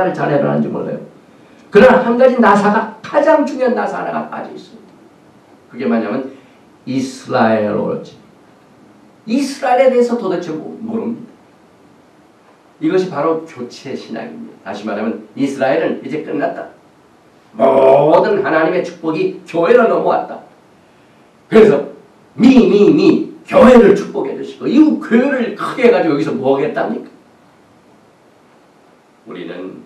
말을 잘 해라는지 몰라요. 그러나 한 가지 나사가, 가장 중요한 나사 하나가 빠져 있습니다. 그게 뭐냐면 이스라엘어지. 이스라엘에 대해서 도대체 모릅니다. 이것이 바로 교체 신앙입니다. 다시 말하면 이스라엘은 이제 끝났다. 모든 하나님의 축복이 교회로 넘어왔다. 그래서 교회를 축복해 주시고 이 교회를 크게 해가지고 여기서 뭐 하겠답니까? 우리는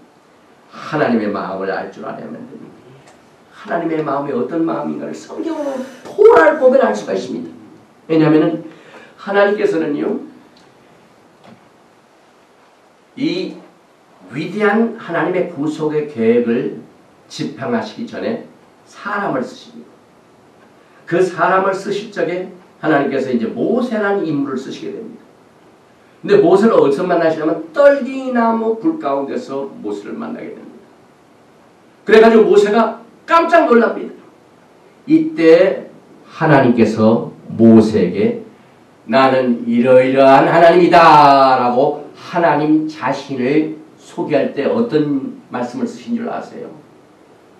하나님의 마음을 알 줄 알아야만 됩니다. 하나님의 마음이 어떤 마음인가를 성경으로 토라를 보면 알 수가 있습니다. 왜냐하면 하나님께서는요, 이 위대한 하나님의 구속의 계획을 집행하시기 전에 사람을 쓰십니다. 그 사람을 쓰실 적에 하나님께서 이제 모세라는 인물을 쓰시게 됩니다. 근데 모세를 어디서 만나시냐면 떨기나무 불 가운데서 모세를 만나게 됩니다. 그래가지고 모세가 깜짝 놀랍니다. 이때 하나님께서 모세에게 나는 이러이러한 하나님이다 라고 하나님 자신을 소개할 때 어떤 말씀을 쓰신 줄 아세요?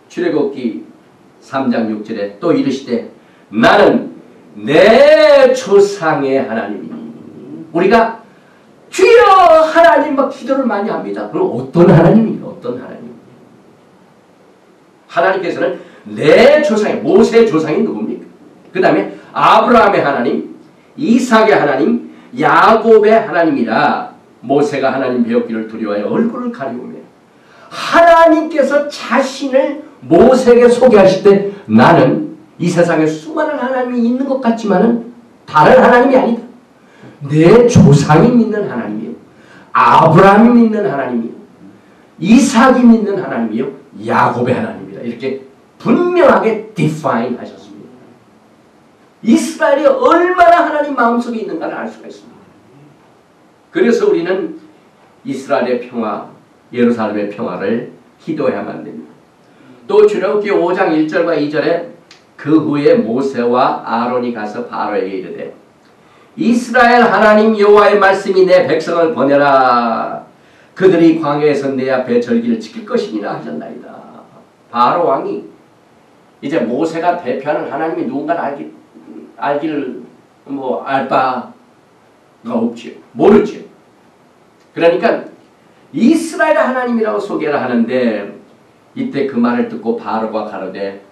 출애굽기 3장 6절에 또 이르시되 나는 내 조상의 하나님이니. 우리가 주여 하나님 막 기도를 많이 합니다. 그럼 어떤 하나님입니까? 어떤 하나님? 하나님께서는 내 조상의, 모세의 조상이 누굽니까? 그 다음에 아브라함의 하나님, 이삭의 하나님, 야곱의 하나님이라. 모세가 하나님 배웠기를 두려워하여 얼굴을 가리우며 하나님께서 자신을 모세에게 소개하실 때 나는 이 세상에 수많은 하나님이 있는 것 같지만은 다른 하나님이 아니다. 내 조상이 믿는 하나님이요, 아브라함이 믿는 하나님이요, 이삭이 믿는 하나님이요, 야곱의 하나님이다. 이렇게 분명하게 define 하셨습니다. 이스라엘이 얼마나 하나님 마음속에 있는가를 알 수가 있습니다. 그래서 우리는 이스라엘의 평화, 예루살렘의 평화를 기도해야만 됩니다. 또 출애굽기 5장 1절과 2절에 그 후에 모세와 아론이 가서 바로에게 이르되 이스라엘 하나님 여호와의 말씀이 내 백성을 보내라. 그들이 광야에서 내 앞에 절기를 지킬 것이니라 하셨나이다. 바로 왕이 이제 모세가 대표하는 하나님이 누군가를 알기를 알 바가 없지요. 모르지요. 그러니까 이스라엘 하나님이라고 소개를 하는데 이때 그 말을 듣고 바로가 가로되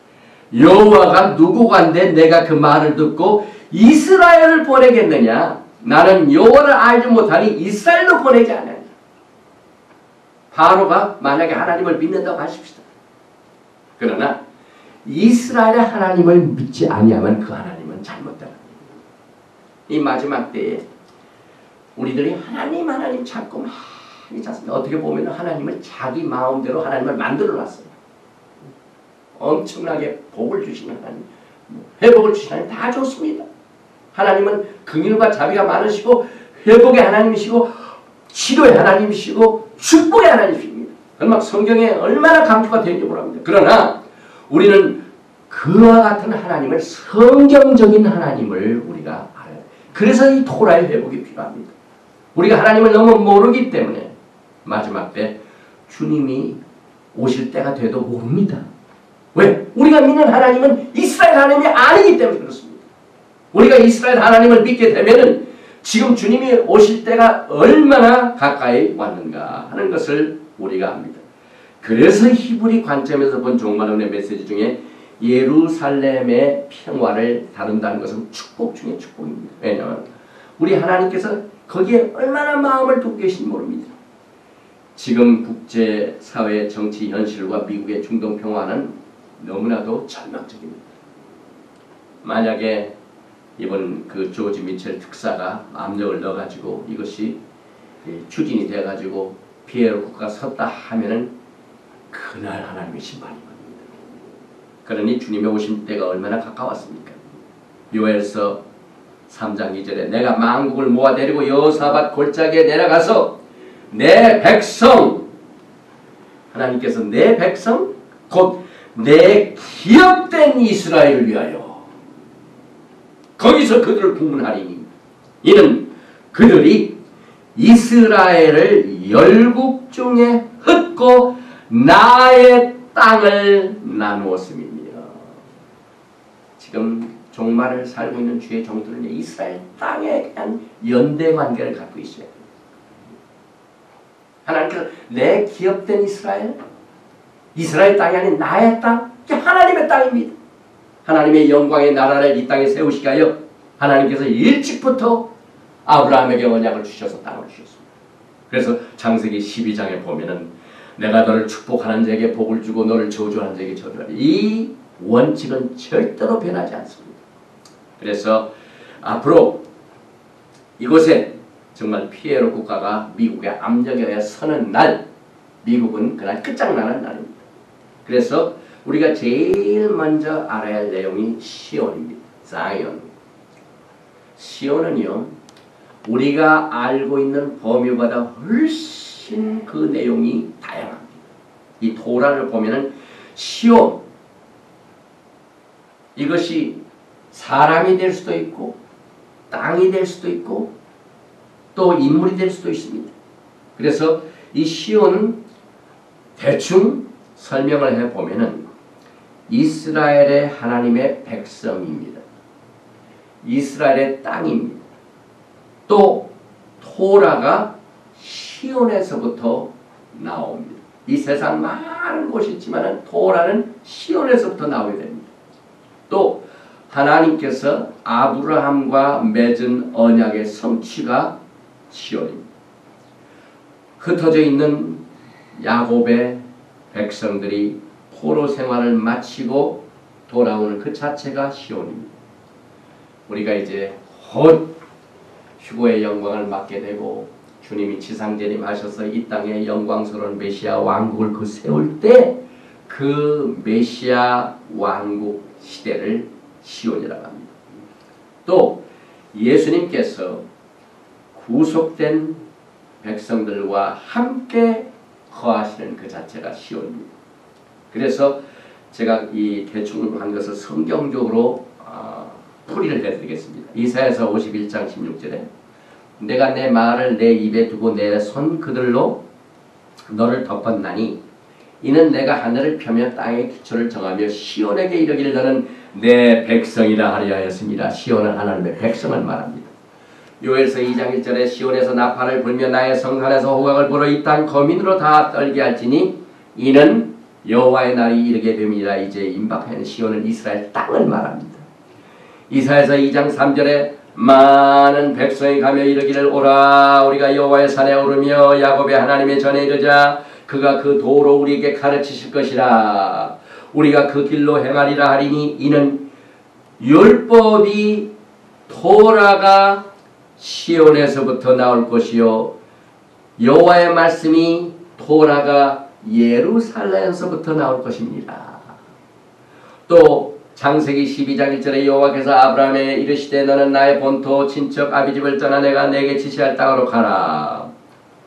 여호와가 누구간데 내가 그 말을 듣고 이스라엘을 보내겠느냐? 나는 여호와를 알지 못하니 이스라엘로 보내지 않느냐. 바로가 만약에 하나님을 믿는다고 하십시다. 그러나 이스라엘의 하나님을 믿지 아니하면 그 하나님은 잘못된 하나님. 이 마지막 때에 우리들이 하나님 찾고 막 찾습니다. 어떻게 보면 하나님을 자기 마음대로 하나님을 만들어놨어요. 엄청나게 복을 주시는 하나님, 회복을 주시는 하나님 다 좋습니다. 하나님은 긍휼과 자비가 많으시고 회복의 하나님이시고 치료의 하나님이시고 축복의 하나님이십니다. 그건 막 성경에 얼마나 강조가 되는지 모릅니다. 그러나 우리는 그와 같은 하나님을, 성경적인 하나님을 우리가 알아요. 그래서 이 토라의 회복이 필요합니다. 우리가 하나님을 너무 모르기 때문에 마지막 때 주님이 오실 때가 돼도 모릅니다. 왜? 우리가 믿는 하나님은 이스라엘 하나님이 아니기 때문에 그렇습니다. 우리가 이스라엘 하나님을 믿게 되면은 지금 주님이 오실 때가 얼마나 가까이 왔는가 하는 것을 우리가 압니다. 그래서 히브리 관점에서 본 종말론의 메시지 중에 예루살렘의 평화를 다룬다는 것은 축복 중에 축복입니다. 왜냐하면 우리 하나님께서 거기에 얼마나 마음을 두고 계신지 모릅니다. 지금 국제사회의 정치 현실과 미국의 중동 평화는 너무나도 절망적입니다. 만약에 이번 그 조지 미첼 특사가 압력을 넣어가지고 이것이 추진이 돼가지고 피에로 국가가 섰다 하면은 그날 하나님의 심판이 겁니다. 그러니 주님의 오실 때가 얼마나 가까웠습니까? 요엘서 3장 2절에 내가 만국을 모아 데리고 여호사밧 골짜기에 내려가서 내 백성, 하나님께서 내 백성 곧 내 기업된 이스라엘을 위하여 거기서 그들을 구원하리니 이는 그들이 이스라엘을 열국 중에 흩고 나의 땅을 나누었음이며. 지금 종말을 살고 있는 주의 종들은 이스라엘 땅에 대한 연대 관계를 갖고 있어요. 하나님께서 내 기업된 이스라엘 땅이 아닌 나의 땅, 하나님의 땅입니다. 하나님의 영광의 나라를 이 땅에 세우시게 하여 하나님께서 일찍부터 아브라함에게 언약을 주셔서 땅을 주셨습니다. 그래서 창세기 12장에 보면은 내가 너를 축복하는 자에게 복을 주고 너를 저주하는 자에게 저주하리. 이 원칙은 절대로 변하지 않습니다. 그래서 앞으로 이곳에 정말 피에로 국가가 미국의 압력에 의해 서는 날, 미국은 그날 끝장나는 날입니다. 그래서 우리가 제일 먼저 알아야 할 내용이 시온입니다. 자이온. 시온은요, 우리가 알고 있는 범위보다 훨씬 그 내용이 다양합니다. 이 토라를 보면은 시온, 이것이 사람이 될 수도 있고 땅이 될 수도 있고 또 인물이 될 수도 있습니다. 그래서 이 시온은 대충 설명을 해보면은 이스라엘의 하나님의 백성입니다. 이스라엘의 땅입니다. 또 토라가 시온에서부터 나옵니다. 이 세상 많은 곳이 있지만 토라는 시온에서부터 나오게 됩니다. 또 하나님께서 아브라함과 맺은 언약의 성취가 시온입니다. 흩어져 있는 야곱의 백성들이 포로 생활을 마치고 돌아오는 그 자체가 시온입니다. 우리가 이제 곧 휴거의 영광을 맡게 되고 주님이 지상재림하셔서 이 땅에 영광스러운 메시아 왕국을 그 세울 때 그 메시아 왕국 시대를 시온이라고 합니다. 또 예수님께서 구속된 백성들과 함께 거하시는 그 자체가 시온입니다. 그래서 제가 이 대충 한 것을 성경적으로 풀이를 해드리겠습니다. 이사야서 51장 16절에 내가 내 말을 내 입에 두고 내 손 그들로 너를 덮었나니 이는 내가 하늘을 펴며 땅의 기초를 정하며 시온에게 이르기를 너는 내 백성이라 하려 하였습니다. 시온은 하나님의 백성을 말합니다. 요엘서 2장 1절에 시온에서 나팔을 불며 나의 성산에서 호각을 불어 이 땅 거민으로 다 떨게 할지니 이는 여호와의 날이 이르게 됨이라. 이제 임박하는 시온은 이스라엘 땅을 말합니다. 이사야서 2장 3절에 많은 백성이 가며 이르기를 오라 우리가 여호와의 산에 오르며 야곱의 하나님의 전에 이르자 그가 그 도로 우리에게 가르치실 것이라. 우리가 그 길로 행하리라 하리니 이는 율법이 토라가 시온에서부터 나올 것이요 여호와의 말씀이 토라가 예루살렘에서부터 나올 것입니다. 또 창세기 12장 1절에 여호와께서 아브라함에 이르시되 너는 나의 본토 친척 아비집을 떠나 내가 내게 지시할 땅으로 가라.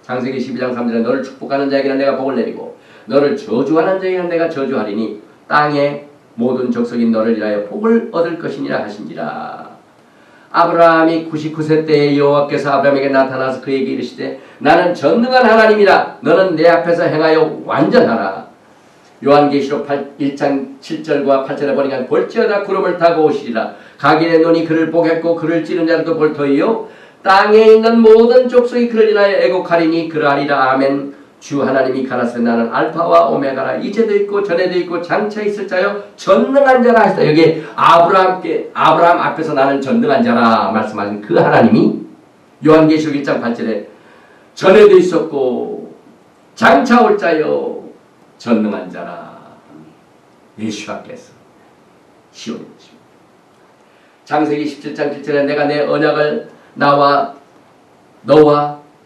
창세기 12장 3절에 너를 축복하는 자에게는 내가 복을 내리고 너를 저주하는 자에게는 내가 저주하리니 땅의 모든 족속인 너를 위하여 복을 얻을 것이니라 하신지라. 아브라함이 99세 때에 여호와께서 아브라함에게 나타나서 그에게 이르시되 나는 전능한 하나님이라 너는 내 앞에서 행하여 완전하라. 요한계시록 1장 7절과 8절에 보니까 볼지어다 구름을 타고 오시리라. 각인의 눈이 그를 보겠고 그를 찌른 자들도 볼 터이요 땅에 있는 모든 족속이 그를 인하여 애곡하리니 그러하리라. 아멘. 주 하나님이 가라사대 나는 알파와 오메가라. 이제도 있고 전에도 있고 장차 있을 자요 전능한 자라 하시다. 여기 아브라함 앞에서 나는 전능한 자라 말씀하신 그 하나님이 요한계시록 1장 8절에 전에도 있었고 장차 올 자요 전능한 자라. 예수께서 시온의 것입니다. 창세기 17장 7절에 내가 내 언약을 너와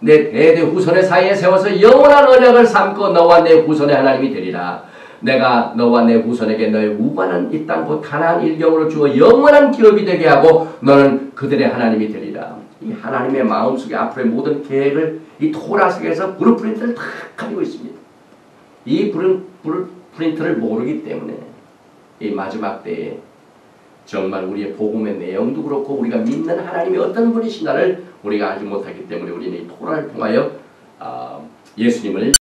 내 대대 후손의 사이에 세워서 영원한 언약을 삼고 너와 내 후손의 하나님이 되리라. 내가 너와 내 후손에게 너의 우관한 이 땅 곧 가나안 일경으로 주어 영원한 기업이 되게 하고 너는 그들의 하나님이 되리라. 이 하나님의 마음속에 앞으로의 모든 계획을 이 토라 속에서 브루프린트를 다 가지고 있습니다. 이 브루프린트를 모르기 때문에 이 마지막 때에 정말 우리의 복음의 내용도 그렇고 우리가 믿는 하나님이 어떤 분이신가를 우리가 알지 못하기 때문에 우리는 이 토라를 통하여 예수님을